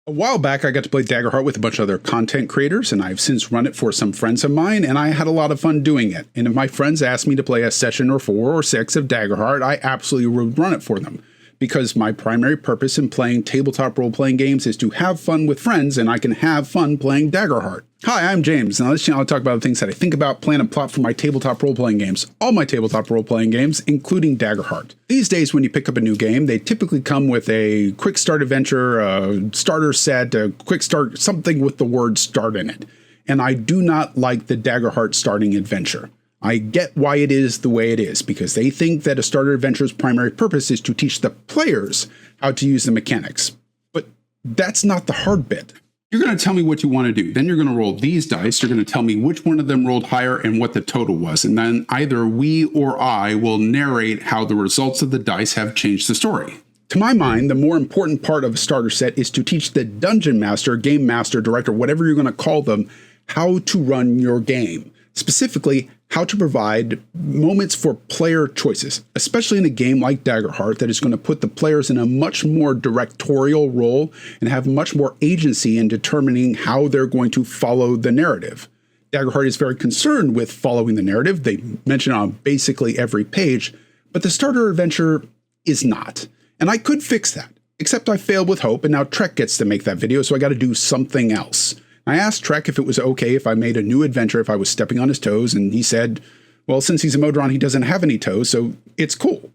A while back, I got to play Daggerheart with a bunch of other content creators, and I've since run it for some friends of mine, and I had a lot of fun doing it. And if my friends asked me to play a session or 4 or 6 of Daggerheart, I absolutely would run it for them. Because my primary purpose in playing tabletop role-playing games is to have fun with friends, and I can have fun playing Daggerheart. Hi, I'm James, and on this channel I talk about the things that I think about, plan, and plot for my tabletop role-playing games. All my tabletop role-playing games, including Daggerheart. These days, when you pick up a new game, they typically come with a QuickStart Adventure, a starter set, a QuickStart, something with the word start in it. And I do not like the Daggerheart starting adventure. I get why it is the way it is, because they think that a starter adventure's primary purpose is to teach the players how to use the mechanics. But that's not the hard bit. You're going to tell me what you want to do. Then you're going to roll these dice. You're going to tell me which one of them rolled higher and what the total was. And then either we or I will narrate how the results of the dice have changed the story. To my mind, the more important part of a starter set is to teach the dungeon master, game master, director, whatever you're going to call them, how to run your game. Specifically, how to provide moments for player choices, especially in a game like Daggerheart that is going to put the players in a much more directorial role and have much more agency in determining how they're going to follow the narrative. Daggerheart is very concerned with following the narrative. They mention it on basically every page, but the starter adventure is not. And I could fix that, except I failed with Hope, and now Trek gets to make that video, so I got to do something else. I asked Trek if it was okay if I made a new adventure if I was stepping on his toes, and he said, well, since he's a Modron, he doesn't have any toes, so it's cool.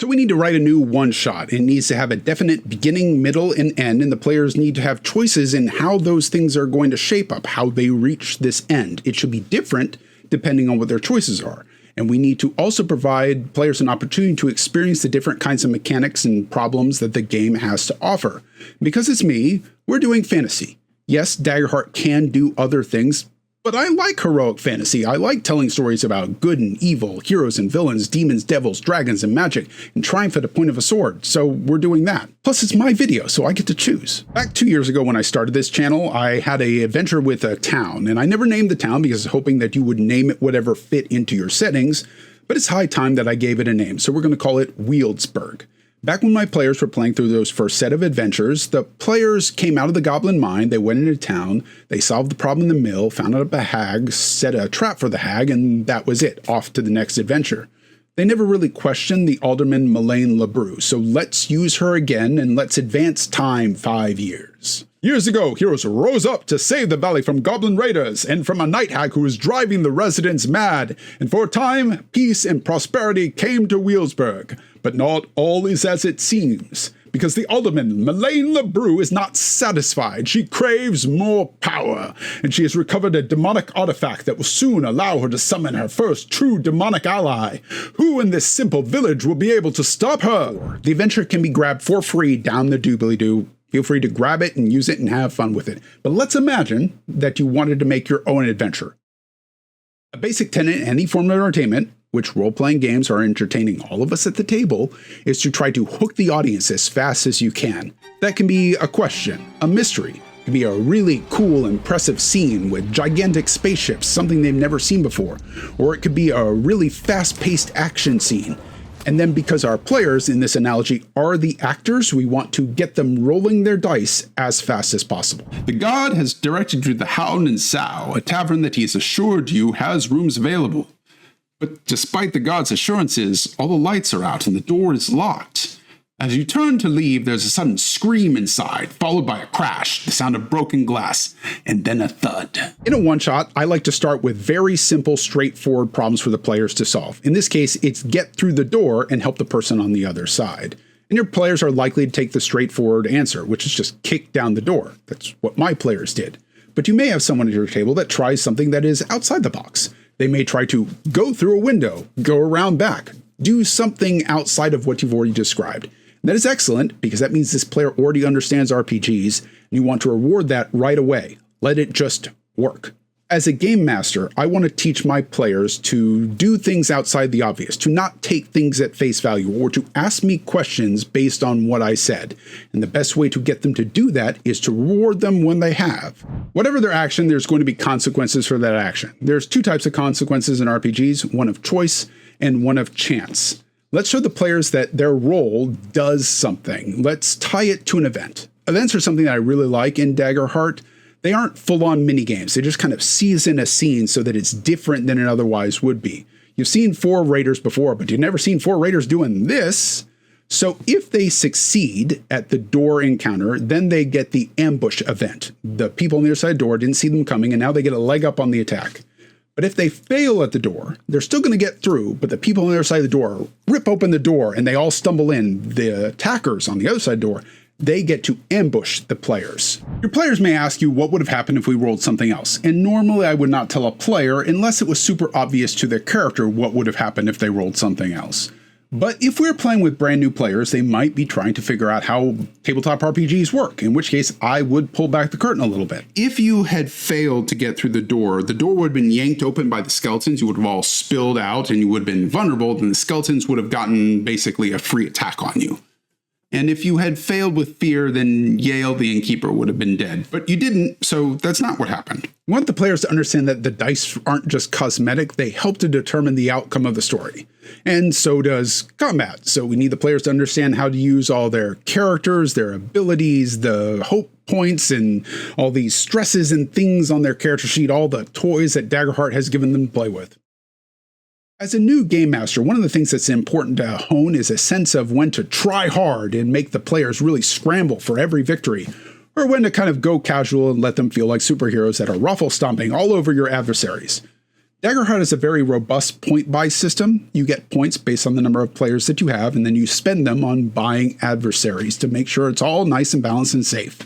So we need to write a new one-shot. It needs to have a definite beginning, middle, and end, and the players need to have choices in how those things are going to shape up, how they reach this end. It should be different depending on what their choices are. And we need to also provide players an opportunity to experience the different kinds of mechanics and problems that the game has to offer. Because it's me, we're doing fantasy. Yes, Daggerheart can do other things, but I like heroic fantasy. I like telling stories about good and evil, heroes and villains, demons, devils, dragons, and magic, and triumph at the point of a sword, so we're doing that. Plus, it's my video, so I get to choose. Back 2 years ago when I started this channel, I had an adventure with a town, and I never named the town because I was hoping that you would name it whatever fit into your settings, but it's high time that I gave it a name, so we're going to call it Wieldsburg. Back when my players were playing through those first set of adventures, the players came out of the goblin mine, they went into town, they solved the problem in the mill, found out a hag, set a trap for the hag, and that was it, off to the next adventure. They never really questioned the alderman Melaine LeBrew, so let's use her again and let's advance time 5 years. Years ago, heroes rose up to save the valley from goblin raiders and from a night hag who was driving the residents mad, and for a time, peace and prosperity came to Wieldsburg. But not all is as it seems, because the alderman, Melaine LeBrew, is not satisfied. She craves more power, and she has recovered a demonic artifact that will soon allow her to summon her first true demonic ally. Who in this simple village will be able to stop her? The adventure can be grabbed for free down the doobly-doo. Feel free to grab it and use it and have fun with it. But let's imagine that you wanted to make your own adventure. A basic tenet in any form of entertainment, which role-playing games are entertaining all of us at the table, is to try to hook the audience as fast as you can. That can be a question, a mystery. It can be a really cool, impressive scene with gigantic spaceships, something they've never seen before. Or it could be a really fast-paced action scene. And then because our players, in this analogy, are the actors, we want to get them rolling their dice as fast as possible. The god has directed you to the Hound and Sow, a tavern that he has assured you has rooms available. But despite the god's assurances, all the lights are out and the door is locked. As you turn to leave, there's a sudden scream inside, followed by a crash, the sound of broken glass, and then a thud. In a one-shot, I like to start with very simple, straightforward problems for the players to solve. In this case, it's get through the door and help the person on the other side. And your players are likely to take the straightforward answer, which is just kick down the door. That's what my players did. But you may have someone at your table that tries something that is outside the box. They may try to go through a window, go around back, do something outside of what you've already described. That is excellent, because that means this player already understands RPGs, and you want to reward that right away. Let it just work. As a game master, I want to teach my players to do things outside the obvious, to not take things at face value, or to ask me questions based on what I said. And the best way to get them to do that is to reward them when they have. Whatever their action, there's going to be consequences for that action. There's two types of consequences in RPGs, one of choice and one of chance. Let's show the players that their role does something. Let's tie it to an event. Events are something that I really like in Daggerheart. They aren't full-on mini-games. They just kind of season a scene so that it's different than it otherwise would be. You've seen 4 raiders before, but you've never seen 4 raiders doing this. So if they succeed at the door encounter, then they get the ambush event. The people on the other side of the door didn't see them coming, and now they get a leg up on the attack. But if they fail at the door, they're still going to get through, but the people on the other side of the door rip open the door, and they all stumble in. The attackers on the other side of the door, they get to ambush the players. Your players may ask you what would have happened if we rolled something else, and normally I would not tell a player unless it was super obvious to their character what would have happened if they rolled something else. But if we're playing with brand new players, they might be trying to figure out how tabletop RPGs work, in which case I would pull back the curtain a little bit. If you had failed to get through the door would have been yanked open by the skeletons, you would have all spilled out, and you would have been vulnerable, then the skeletons would have gotten basically a free attack on you. And if you had failed with fear, then Yale the innkeeper would have been dead. But you didn't, so that's not what happened. We want the players to understand that the dice aren't just cosmetic, they help to determine the outcome of the story. And so does combat. So we need the players to understand how to use all their characters, their abilities, the hope points, and all these stresses and things on their character sheet, all the toys that Daggerheart has given them to play with. As a new game master, one of the things that's important to hone is a sense of when to try hard and make the players really scramble for every victory, or when to kind of go casual and let them feel like superheroes that are ruffle stomping all over your adversaries. Daggerheart is a very robust point-buy system. You get points based on the number of players that you have, and then you spend them on buying adversaries to make sure it's all nice and balanced and safe.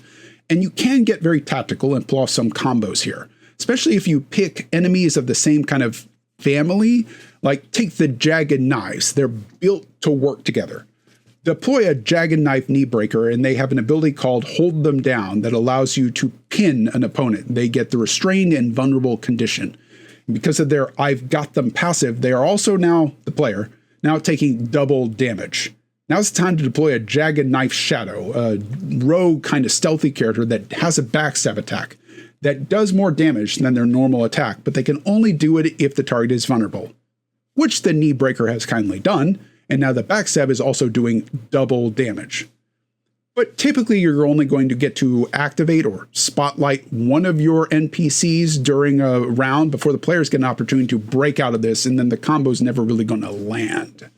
And you can get very tactical and pull off some combos here, especially if you pick enemies of the same kind of family. Like, take the jagged knives. They're built to work together. Deploy a jagged knife knee breaker, and they have an ability called Hold Them Down that allows you to pin an opponent. They get the restrained and vulnerable condition. Because of their I've got them passive, they are also now, the player, now taking double damage. Now's the time to deploy a jagged knife shadow, a rogue kind of stealthy character that has a backstab attack that does more damage than their normal attack, but they can only do it if the target is vulnerable, which the knee breaker has kindly done, and now the backstab is also doing double damage. But typically you're only going to get to activate or spotlight one of your NPCs during a round before the players get an opportunity to break out of this, and then the combo's never really going to land.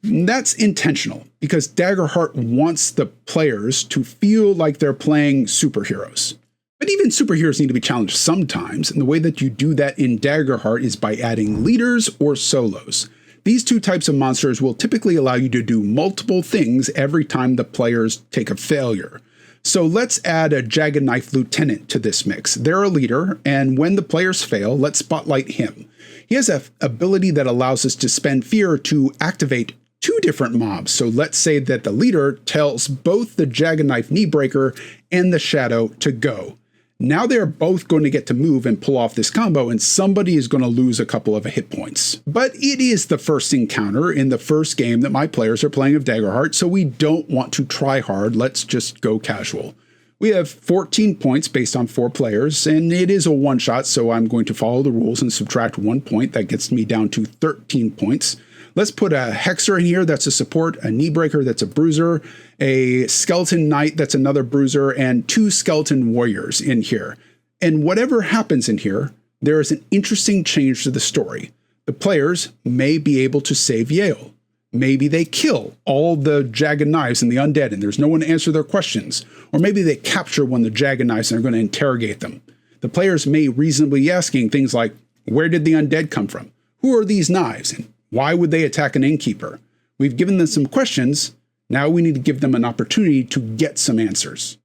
That's intentional, because Daggerheart wants the players to feel like they're playing superheroes. But even superheroes need to be challenged sometimes, and the way that you do that in Daggerheart is by adding leaders or solos. These two types of monsters will typically allow you to do multiple things every time the players take a failure. So let's add a Jagged Knife Lieutenant to this mix. They're a leader, and when the players fail, let's spotlight him. He has an ability that allows us to spend fear to activate 2 different mobs. So let's say that the leader tells both the Jagged Knife Kneebreaker and the Shadow to go. Now they're both going to get to move and pull off this combo, and somebody is going to lose a couple of hit points. But it is the first encounter in the first game that my players are playing of Daggerheart, so we don't want to try hard. Let's just go casual. We have 14 points based on 4 players, and it is a one-shot, so I'm going to follow the rules and subtract 1 point. That gets me down to 13 points. Let's put a Hexer in here, that's a support, a Kneebreaker, that's a bruiser, a Skeleton Knight, that's another bruiser, and 2 Skeleton Warriors in here. And whatever happens in here, there is an interesting change to the story. The players may be able to save Yale. Maybe they kill all the Jagged Knives and the undead, and there's no one to answer their questions. Or maybe they capture one of the Jagged Knives and are going to interrogate them. The players may reasonably be asking things like, where did the undead come from? Who are these knives? And why would they attack an innkeeper? We've given them some questions. Now we need to give them an opportunity to get some answers.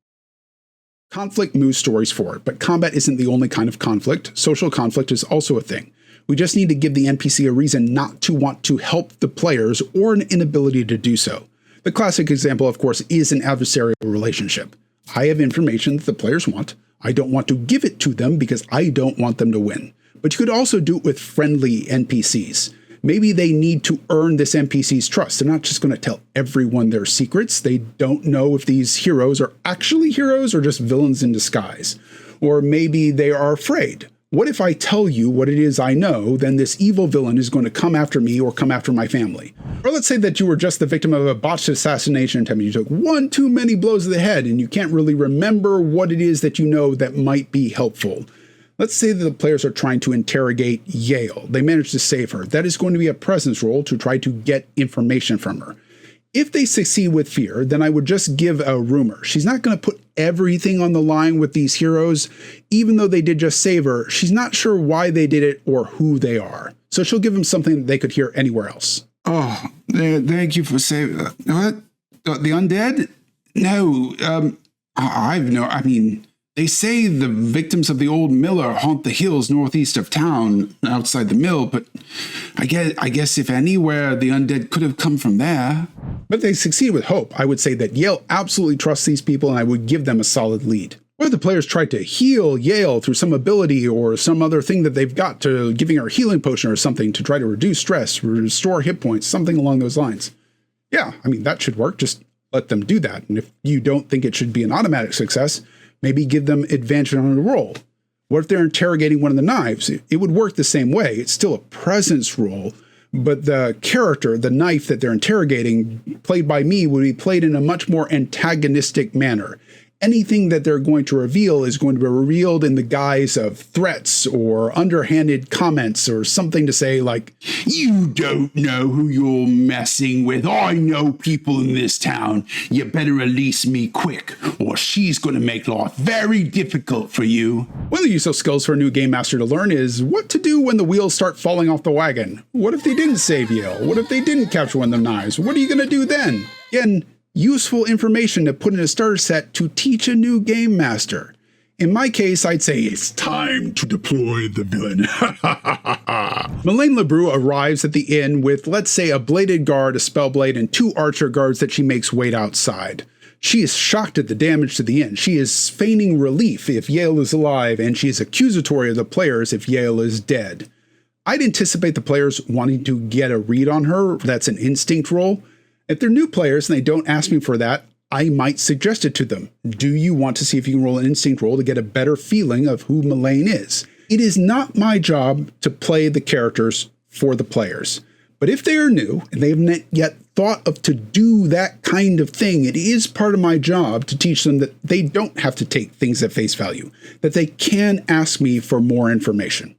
Conflict moves stories forward, but combat isn't the only kind of conflict. Social conflict is also a thing. We just need to give the NPC a reason not to want to help the players or an inability to do so. The classic example, of course, is an adversarial relationship. I have information that the players want. I don't want to give it to them because I don't want them to win. But you could also do it with friendly NPCs. Maybe they need to earn this NPC's trust. They're not just going to tell everyone their secrets. They don't know if these heroes are actually heroes or just villains in disguise. Or maybe they are afraid. What if I tell you what it is I know, then this evil villain is going to come after me or come after my family? Or let's say that you were just the victim of a botched assassination attempt. You took one too many blows to the head and you can't really remember what it is that you know that might be helpful. Let's say that the players are trying to interrogate Yale. They managed to save her. That is going to be a presence roll to try to get information from her. If they succeed with fear, then I would just give a rumor. She's not going to put everything on the line with these heroes. Even though they did just save her, she's not sure why they did it or who they are. So she'll give them something that they could hear anywhere else. Oh, thank you for saving... what? The undead? No, they say the victims of the old miller haunt the hills northeast of town, outside the mill, but I guess if anywhere, the undead could have come from there. But if they succeed with hope, I would say that Yale absolutely trusts these people and I would give them a solid lead. Or the players tried to heal Yale through some ability or some other thing that they've got, to giving her a healing potion or something to try to reduce stress, restore hit points, something along those lines. Yeah, that should work. Just let them do that. And if you don't think it should be an automatic success, maybe give them advantage on the roll. What if they're interrogating one of the knives? It would work the same way. It's still a presence roll, but the character, the knife that they're interrogating, played by me, would be played in a much more antagonistic manner. Anything that they're going to reveal is going to be revealed in the guise of threats or underhanded comments or something to say like, "You don't know who you're messing with. I know people in this town. You better release me quick, or she's going to make life very difficult for you." One of the useful skills for a new game master to learn is what to do when the wheels start falling off the wagon. What if they didn't save Yale? What if they didn't capture one of the knives? What are you going to do then? Again, useful information to put in a starter set to teach a new game master. In my case, I'd say it's time to deploy the villain. Melaine LeBrew arrives at the inn with, let's say, a bladed guard, a spellblade, and 2 archer guards that she makes wait outside. She is shocked at the damage to the inn. She is feigning relief if Yale is alive, and she is accusatory of the players if Yale is dead. I'd anticipate the players wanting to get a read on her. That's an instinct roll. If they're new players and they don't ask me for that, I might suggest it to them. Do you want to see if you can roll an instinct roll to get a better feeling of who Melaine is? It is not my job to play the characters for the players. But if they are new and they haven't yet thought of to do that kind of thing, it is part of my job to teach them that they don't have to take things at face value, that they can ask me for more information.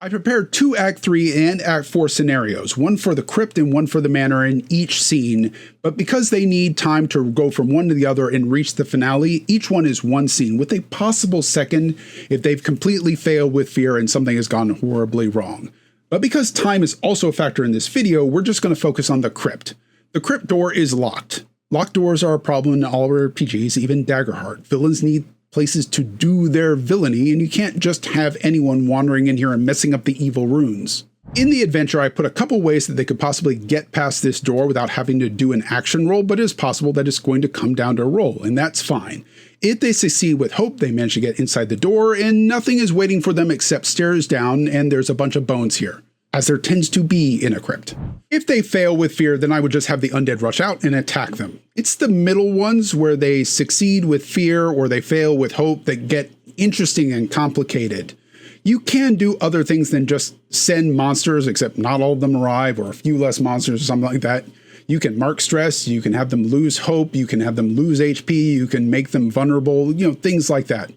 I prepared 2 Act 3 and Act 4 scenarios, one for the crypt and one for the manor in each scene, but because they need time to go from one to the other and reach the finale, each one is one scene, with a possible second if they've completely failed with fear and something has gone horribly wrong. But because time is also a factor in this video, we're just going to focus on the crypt. The crypt door is locked. Locked doors are a problem in all RPGs, even Daggerheart. Villains need places to do their villainy, and you can't just have anyone wandering in here and messing up the evil runes. In the adventure, I put a couple ways that they could possibly get past this door without having to do an action roll, but it is possible that it's going to come down to a roll, and that's fine. If they succeed with hope, they manage to get inside the door, and nothing is waiting for them except stairs down, and there's a bunch of bones here, as there tends to be in a crypt. If they fail with fear, then I would just have the undead rush out and attack them. It's the middle ones where they succeed with fear or they fail with hope that get interesting and complicated. You can do other things than just send monsters, except not all of them arrive, or a few less monsters or something like that. You can mark stress, you can have them lose hope, you can have them lose HP, you can make them vulnerable, things like that.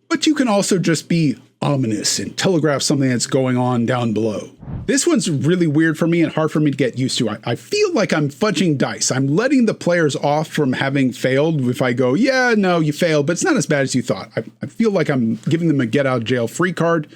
But you can also just be ominous and telegraph something that's going on down below. This one's really weird for me and hard for me to get used to. I feel like I'm fudging dice. I'm letting the players off from having failed if I go, yeah, no, you failed, but it's not as bad as you thought. I feel like I'm giving them a get out of jail free card,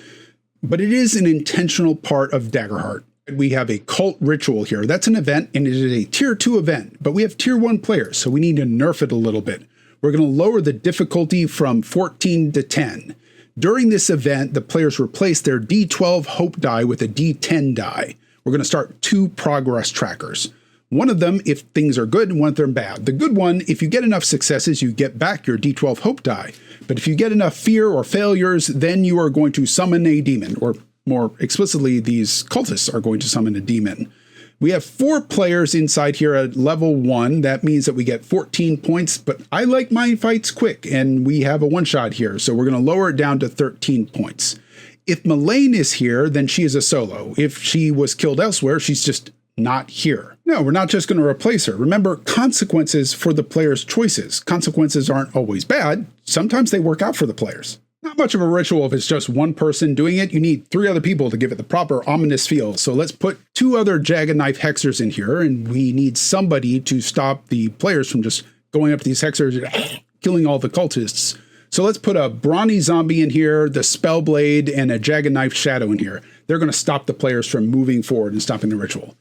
but it is an intentional part of Daggerheart. We have a cult ritual here. That's an event, and it is a tier 2 event, but we have tier 1 players, so we need to nerf it a little bit. We're going to lower the difficulty from 14 to 10. During this event, the players replace their D12 hope die with a D10 die. We're going to start 2 progress trackers. One of them if things are good and one of them bad. The good one, if you get enough successes, you get back your D12 hope die. But if you get enough fear or failures, then you are going to summon a demon, or more explicitly, these cultists are going to summon a demon. We have 4 players inside here at level 1. That means that we get 14 points, but I like my fights quick, and we have a one-shot here, so we're going to lower it down to 13 points. If Melaine is here, then she is a solo. If she was killed elsewhere, she's just not here. No, we're not just going to replace her. Remember, consequences for the player's choices. Consequences aren't always bad. Sometimes they work out for the players. Not much of a ritual if it's just one person doing it. You need 3 other people to give it the proper ominous feel. So let's put 2 other Jagged Knife Hexers in here, and we need somebody to stop the players from just going up to these Hexers and killing all the cultists. So let's put a Brawny Zombie in here, the Spellblade, and a Jagged Knife Shadow in here. They're going to stop the players from moving forward and stopping the ritual.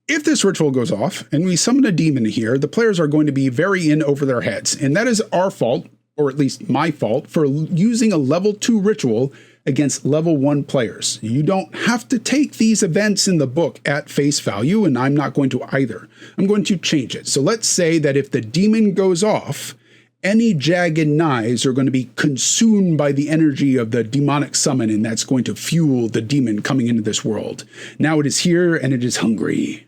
If this ritual goes off and we summon a demon here, the players are going to be very in over their heads. And that is our fault, or at least my fault, for using a level 2 ritual against level 1 players. You don't have to take these events in the book at face value, and I'm not going to either. I'm going to change it. So let's say that if the demon goes off, any jagged knives are going to be consumed by the energy of the demonic summon, and that's going to fuel the demon coming into this world. Now it is here, and it is hungry.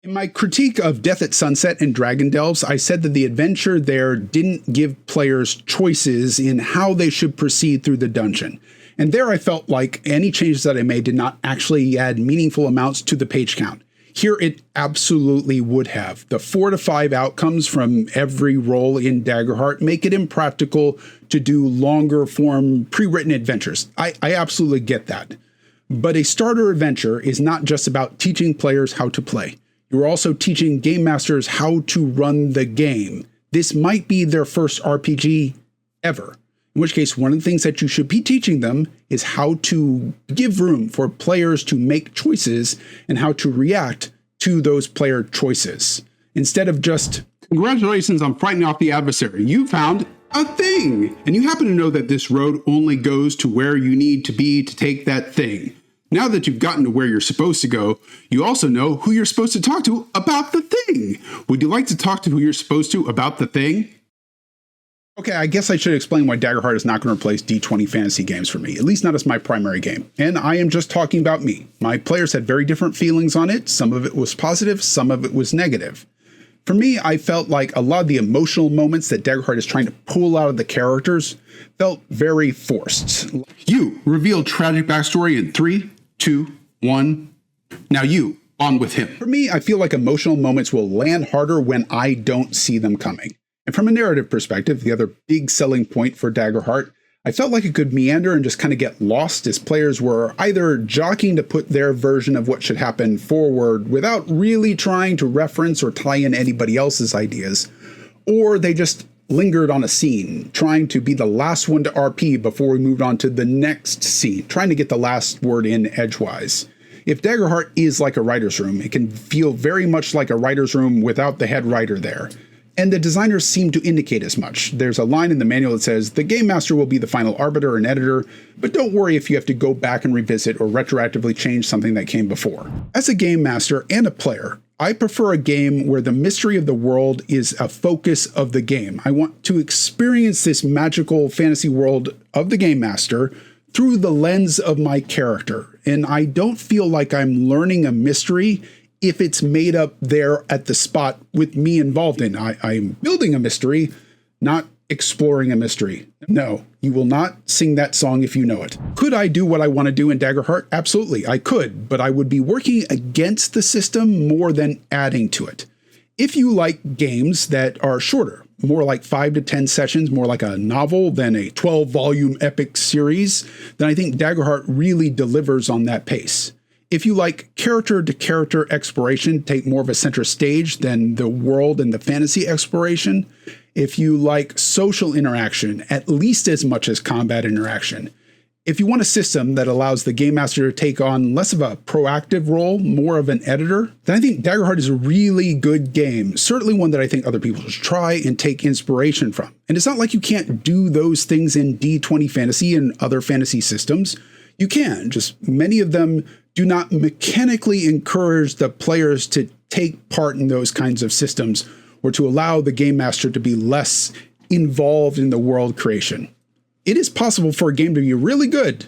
In my critique of Death at Sunset and Dragon Delves, I said that the adventure there didn't give players choices in how they should proceed through the dungeon. And there I felt like any changes that I made did not actually add meaningful amounts to the page count. Here it absolutely would have. The 4 to 5 outcomes from every role in Daggerheart make it impractical to do longer form pre-written adventures. I absolutely get that. But a starter adventure is not just about teaching players how to play. You're also teaching game masters how to run the game. This might be their first RPG ever. In which case, one of the things that you should be teaching them is how to give room for players to make choices and how to react to those player choices. Instead of just, congratulations on frightening off the adversary. You found a thing. And you happen to know that this road only goes to where you need to be to take that thing. Now that you've gotten to where you're supposed to go, you also know who you're supposed to talk to about the thing. Would you like to talk to who you're supposed to about the thing? okay, I guess I should explain why Daggerheart is not going to replace D20 fantasy games for me, at least not as my primary game. And I am just talking about me. My players had very different feelings on it. Some of it was positive, some of it was negative. For me, I felt like a lot of the emotional moments that Daggerheart is trying to pull out of the characters felt very forced. You reveal tragic backstory in 3, 2, 1. Now you, on with him. For me, I feel like emotional moments will land harder when I don't see them coming. And from a narrative perspective, the other big selling point for Daggerheart, I felt like it could meander and just kind of get lost as players were either jockeying to put their version of what should happen forward without really trying to reference or tie in anybody else's ideas, or they just lingered on a scene, trying to be the last one to RP before we moved on to the next scene, trying to get the last word in edgewise. If Daggerheart is like a writer's room, it can feel very much like a writer's room without the head writer there. And the designers seem to indicate as much. There's a line in the manual that says, the game master will be the final arbiter and editor, but don't worry if you have to go back and revisit or retroactively change something that came before. As a game master and a player, I prefer a game where the mystery of the world is a focus of the game. I want to experience this magical fantasy world of the game master through the lens of my character. And I don't feel like I'm learning a mystery if it's made up there at the spot with me involved in. I'm building a mystery, not exploring a mystery. No, you will not sing that song if you know it. Could I do what I want to do in Daggerheart? Absolutely, I could, but I would be working against the system more than adding to it. If you like games that are shorter, more like 5 to 10 sessions, more like a novel than a 12-volume epic series, then I think Daggerheart really delivers on that pace. If you like character-to-character exploration, take more of a center stage than the world and the fantasy exploration. If you like social interaction, at least as much as combat interaction. If you want a system that allows the game master to take on less of a proactive role, more of an editor, then I think Daggerheart is a really good game. Certainly one that I think other people should try and take inspiration from. And it's not like you can't do those things in D20 fantasy and other fantasy systems. You can, just many of them do not mechanically encourage the players to take part in those kinds of systems or to allow the game master to be less involved in the world creation. It is possible for a game to be really good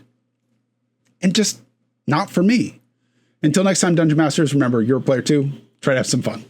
and just not for me. Until next time, Dungeon Masters, remember, you're a player too. Try to have some fun.